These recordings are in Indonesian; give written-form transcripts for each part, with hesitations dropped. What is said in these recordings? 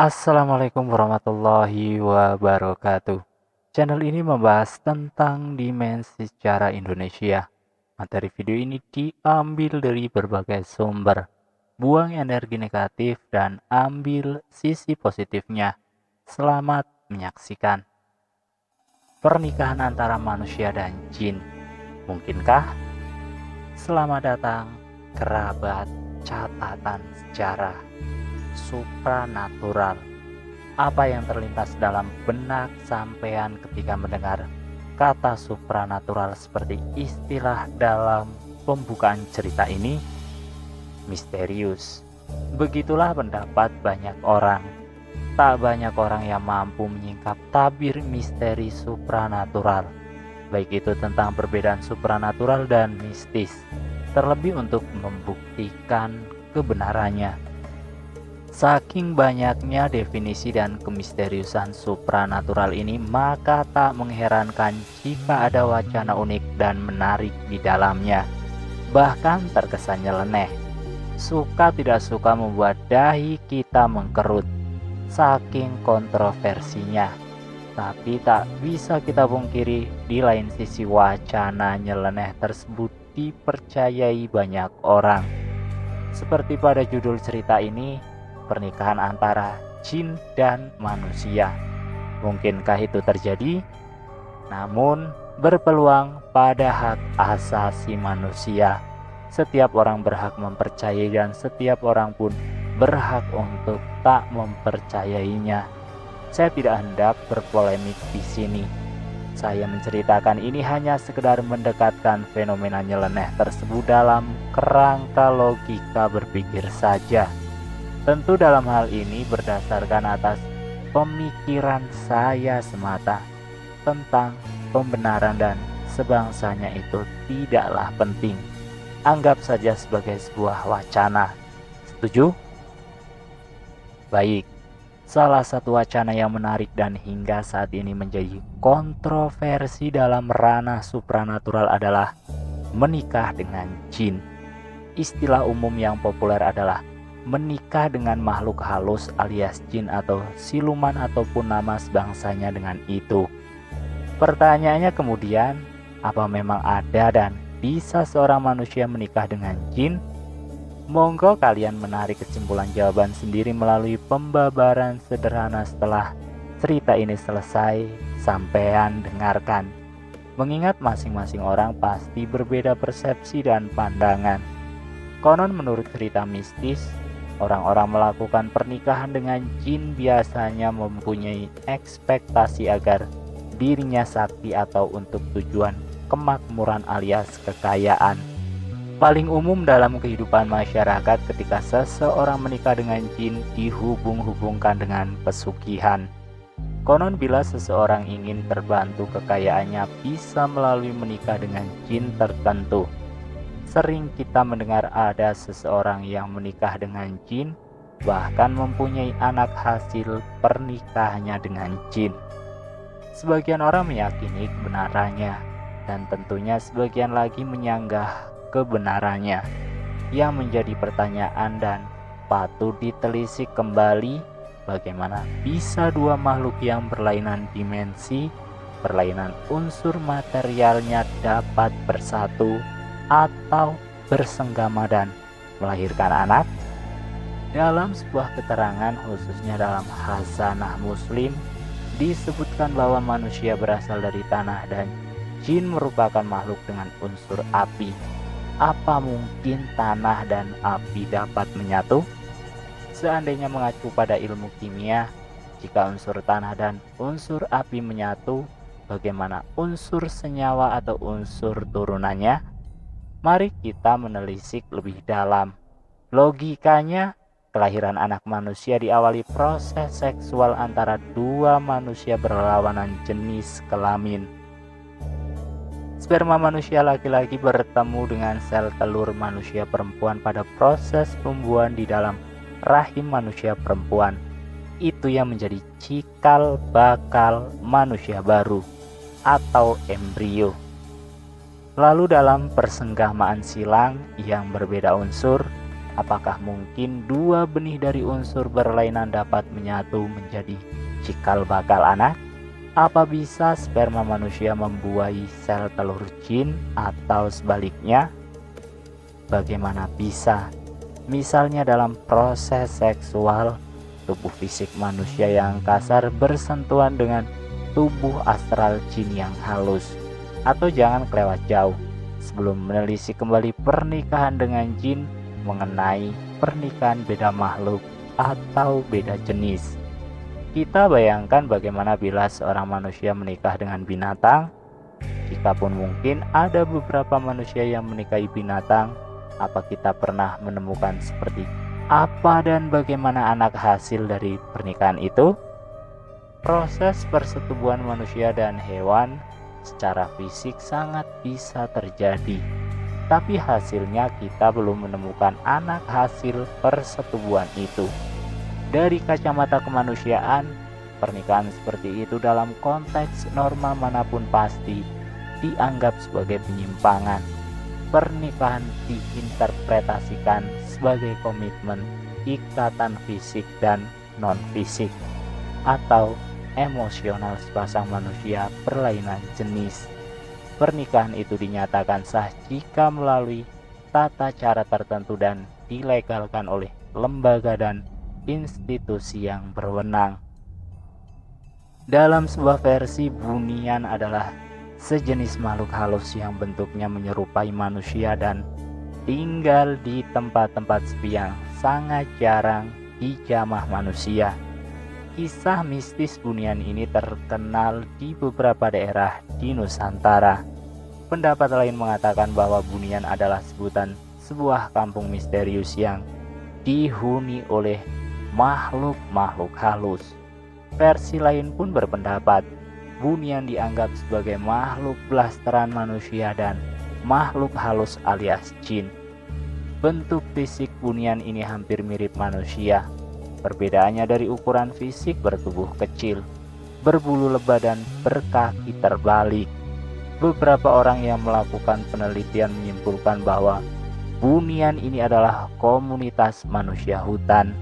Assalamualaikum warahmatullahi wabarakatuh. Channel ini membahas tentang dimensi sejarah Indonesia. Materi video ini diambil dari berbagai sumber. Buang energi negatif dan ambil sisi positifnya. Selamat menyaksikan. Pernikahan antara manusia dan jin. Mungkinkah? Selamat datang, kerabat catatan sejarah supranatural. Apa yang terlintas dalam benak sampean ketika mendengar kata supranatural seperti istilah dalam pembukaan cerita ini? Misterius. Begitulah pendapat banyak orang. Tak banyak orang yang mampu menyingkap tabir misteri supranatural, baik itu tentang perbedaan supranatural dan mistis, terlebih untuk membuktikan kebenarannya. Saking banyaknya definisi dan kemisteriusan supranatural ini, maka tak mengherankan jika ada wacana unik dan menarik di dalamnya. Bahkan terkesan nyeleneh. Suka tidak suka membuat dahi kita mengkerut, saking kontroversinya. Tapi tak bisa kita pungkiri, di lain sisi wacana nyeleneh tersebut dipercayai banyak orang. Seperti pada judul cerita ini, pernikahan antara jin dan manusia. Mungkinkah itu terjadi? Namun berpeluang pada hak asasi manusia. Setiap orang berhak mempercayai dan setiap orang pun berhak untuk tak mempercayainya. Saya tidak hendak berpolemik di sini. Saya menceritakan ini hanya sekedar mendekatkan fenomena nyeleneh tersebut dalam kerangka logika berpikir saja. Tentu dalam hal ini berdasarkan atas pemikiran saya semata. Tentang pembenaran dan sebangsanya itu tidaklah penting. Anggap saja sebagai sebuah wacana. Setuju? Baik. Salah satu wacana yang menarik dan hingga saat ini menjadi kontroversi dalam ranah supranatural adalah menikah dengan jin. Istilah umum yang populer adalah menikah dengan makhluk halus alias jin atau siluman ataupun nama sebangsanya dengan itu. Pertanyaannya kemudian, apa memang ada dan bisa seorang manusia menikah dengan jin? Monggo kalian menarik kesimpulan jawaban sendiri melalui pembabaran sederhana setelah cerita ini selesai sampean dengarkan. Mengingat masing-masing orang pasti berbeda persepsi dan pandangan. Konon menurut cerita mistis, orang-orang melakukan pernikahan dengan jin biasanya mempunyai ekspektasi agar dirinya sakti atau untuk tujuan kemakmuran alias kekayaan. Paling umum dalam kehidupan masyarakat ketika seseorang menikah dengan jin dihubung-hubungkan dengan pesugihan. Konon bila seseorang ingin terbantu kekayaannya bisa melalui menikah dengan jin tertentu. Sering kita mendengar ada seseorang yang menikah dengan jin, bahkan mempunyai anak hasil pernikahannya dengan jin. Sebagian orang meyakini kebenarannya, dan tentunya sebagian lagi menyanggah kebenarannya. Yang menjadi pertanyaan dan patut ditelisik kembali, bagaimana bisa dua makhluk yang berlainan dimensi, berlainan unsur materialnya dapat bersatu atau bersenggama dan melahirkan anak? Dalam sebuah keterangan khususnya dalam Hasanah Muslim disebutkan bahwa manusia berasal dari tanah dan jin merupakan makhluk dengan unsur api. Apa mungkin tanah dan api dapat menyatu? Seandainya mengacu pada ilmu kimia, jika unsur tanah dan unsur api menyatu, bagaimana unsur senyawa atau unsur turunannya? Mari kita menelisik lebih dalam. Logikanya, kelahiran anak manusia diawali proses seksual antara dua manusia berlawanan jenis kelamin. Sperma manusia laki-laki bertemu dengan sel telur manusia perempuan pada proses pembuahan di dalam rahim manusia perempuan. Itu yang menjadi cikal bakal manusia baru atau embrio. Lalu dalam persenggamaan silang yang berbeda unsur, Apakah mungkin dua benih dari unsur berlainan dapat menyatu menjadi cikal bakal anak? Apa bisa sperma manusia membuahi sel telur jin atau sebaliknya? Bagaimana bisa? Misalnya dalam proses seksual, tubuh fisik manusia yang kasar bersentuhan dengan tubuh astral jin yang halus. Atau jangan kelewat jauh, sebelum menelisik kembali pernikahan dengan jin mengenai pernikahan beda makhluk atau beda jenis. Kita bayangkan bagaimana bila seorang manusia menikah dengan binatang. Jikapun mungkin ada beberapa manusia yang menikahi binatang, apa kita pernah menemukan seperti apa dan bagaimana anak hasil dari pernikahan itu? Proses persetubuhan manusia dan hewan secara fisik sangat bisa terjadi, tapi hasilnya kita belum menemukan anak hasil persetubuhan itu. Dari kacamata kemanusiaan, pernikahan seperti itu dalam konteks normal manapun pasti dianggap sebagai penyimpangan. Pernikahan diinterpretasikan sebagai komitmen ikatan fisik dan non-fisik atau emosional sepasang manusia berlainan jenis. Pernikahan itu dinyatakan sah jika melalui tata cara tertentu dan dilegalkan oleh lembaga dan institusi yang berwenang. Dalam sebuah versi, bunian adalah sejenis makhluk halus yang bentuknya menyerupai manusia dan tinggal di tempat-tempat sepi yang sangat jarang dijamah manusia. Kisah mistis bunian ini terkenal di beberapa daerah di Nusantara. Pendapat lain mengatakan bahwa bunian adalah sebutan sebuah kampung misterius yang dihuni oleh makhluk-makhluk halus. Versi lain pun berpendapat bunian dianggap sebagai makhluk blasteran manusia dan makhluk halus alias jin. Bentuk fisik bunian ini hampir mirip manusia. Perbedaannya dari ukuran fisik bertubuh kecil, berbulu lebah dan berkaki terbalik. Beberapa orang yang melakukan penelitian menyimpulkan bahwa bunian ini adalah komunitas manusia hutan.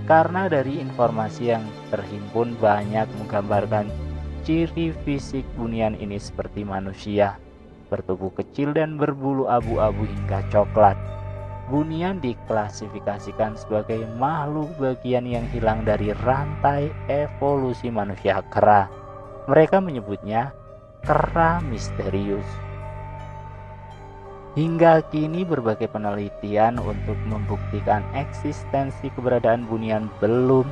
Karena dari informasi yang terhimpun banyak menggambarkan ciri fisik bunian ini seperti manusia, bertubuh kecil dan berbulu abu-abu hingga coklat. Bunian diklasifikasikan sebagai makhluk bagian yang hilang dari rantai evolusi manusia kera. Mereka menyebutnya kera misterius. Hingga kini berbagai penelitian untuk membuktikan eksistensi keberadaan bunian belum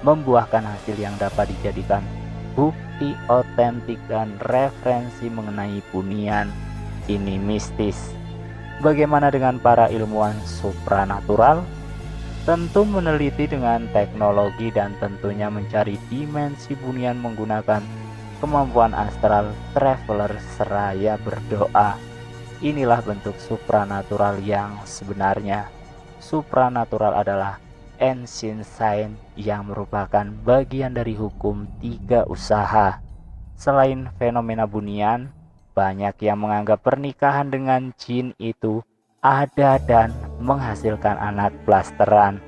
membuahkan hasil yang dapat dijadikan bukti otentik dan referensi mengenai bunian ini mistis. Bagaimana dengan para ilmuwan supranatural? Tentu meneliti dengan teknologi dan tentunya mencari dimensi bunian menggunakan kemampuan astral traveler seraya berdoa. Inilah bentuk supranatural yang sebenarnya. Supranatural adalah ancient science yang merupakan bagian dari hukum tiga usaha. Selain fenomena bunian, banyak yang menganggap pernikahan dengan jin itu ada dan menghasilkan anak blasteran.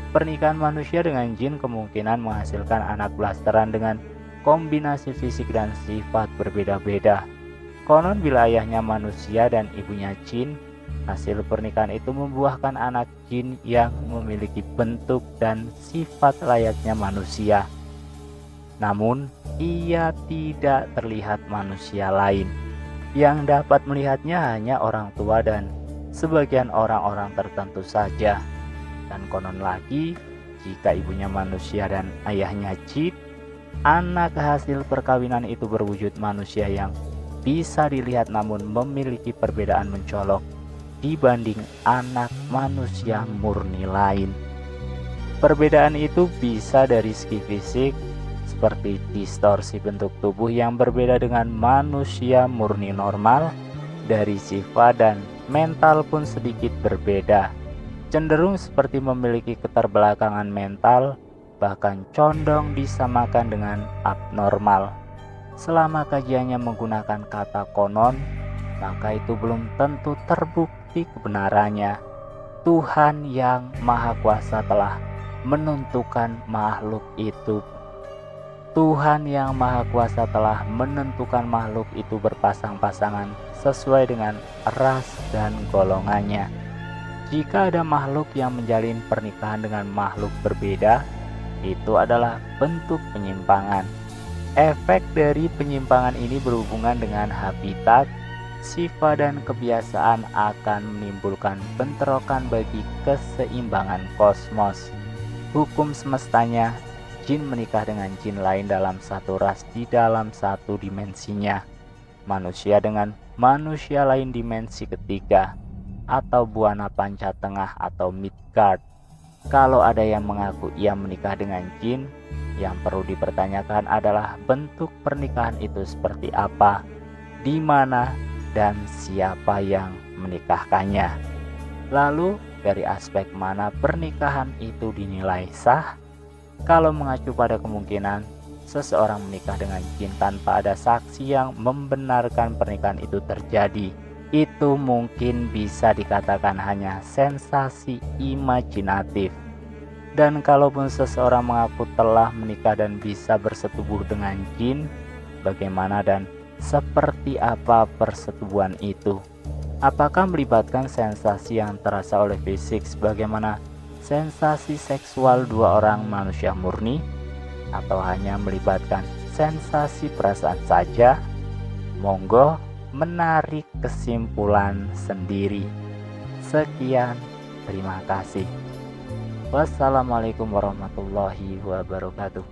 Pernikahan manusia dengan jin kemungkinan menghasilkan anak blasteran dengan kombinasi fisik dan sifat berbeda-beda. Konon bila ayahnya manusia dan ibunya jin, hasil pernikahan itu membuahkan anak jin yang memiliki bentuk dan sifat layaknya manusia. Namun, ia tidak terlihat manusia lain. Yang dapat melihatnya hanya orang tua dan sebagian orang-orang tertentu saja. Dan konon lagi, jika ibunya manusia dan ayahnya jin, anak hasil perkawinan itu berwujud manusia yang bisa dilihat namun memiliki perbedaan mencolok dibanding anak manusia murni lain. Perbedaan itu bisa dari segi fisik, seperti distorsi bentuk tubuh yang berbeda dengan manusia murni normal, dari sifat dan mental pun sedikit berbeda, cenderung seperti memiliki keterbelakangan mental, bahkan condong disamakan dengan abnormal. Selama kajiannya menggunakan kata konon, maka itu belum tentu terbukti kebenarannya. Tuhan yang Maha Kuasa telah menentukan makhluk itu. Tuhan yang Maha Kuasa telah menentukan makhluk itu berpasang-pasangan sesuai dengan ras dan golongannya. Jika ada makhluk yang menjalin pernikahan dengan makhluk berbeda, itu adalah bentuk penyimpangan. Efek dari penyimpangan ini berhubungan dengan habitat, sifat dan kebiasaan akan menimbulkan bentrokan bagi keseimbangan kosmos. Hukum semestanya, jin menikah dengan jin lain dalam satu ras di dalam satu dimensinya. Manusia dengan manusia lain dimensi ketiga, atau Buana Panca Tengah atau Midgard. Kalau ada yang mengaku ia menikah dengan jin, yang perlu dipertanyakan adalah bentuk pernikahan itu seperti apa, di mana, dan siapa yang menikahkannya. Lalu, dari aspek mana pernikahan itu dinilai sah? Kalau mengacu pada kemungkinan seseorang menikah dengan jin tanpa ada saksi yang membenarkan pernikahan itu terjadi, itu mungkin bisa dikatakan hanya sensasi imajinatif. Dan kalaupun seseorang mengaku telah menikah dan bisa bersetubuh dengan jin, bagaimana dan seperti apa persetubuhan itu? Apakah melibatkan sensasi yang terasa oleh fisik sebagaimana sensasi seksual dua orang manusia murni, atau hanya melibatkan sensasi perasaan saja? Monggo menarik kesimpulan sendiri. Sekian, terima kasih. Wassalamualaikum warahmatullahi wabarakatuh.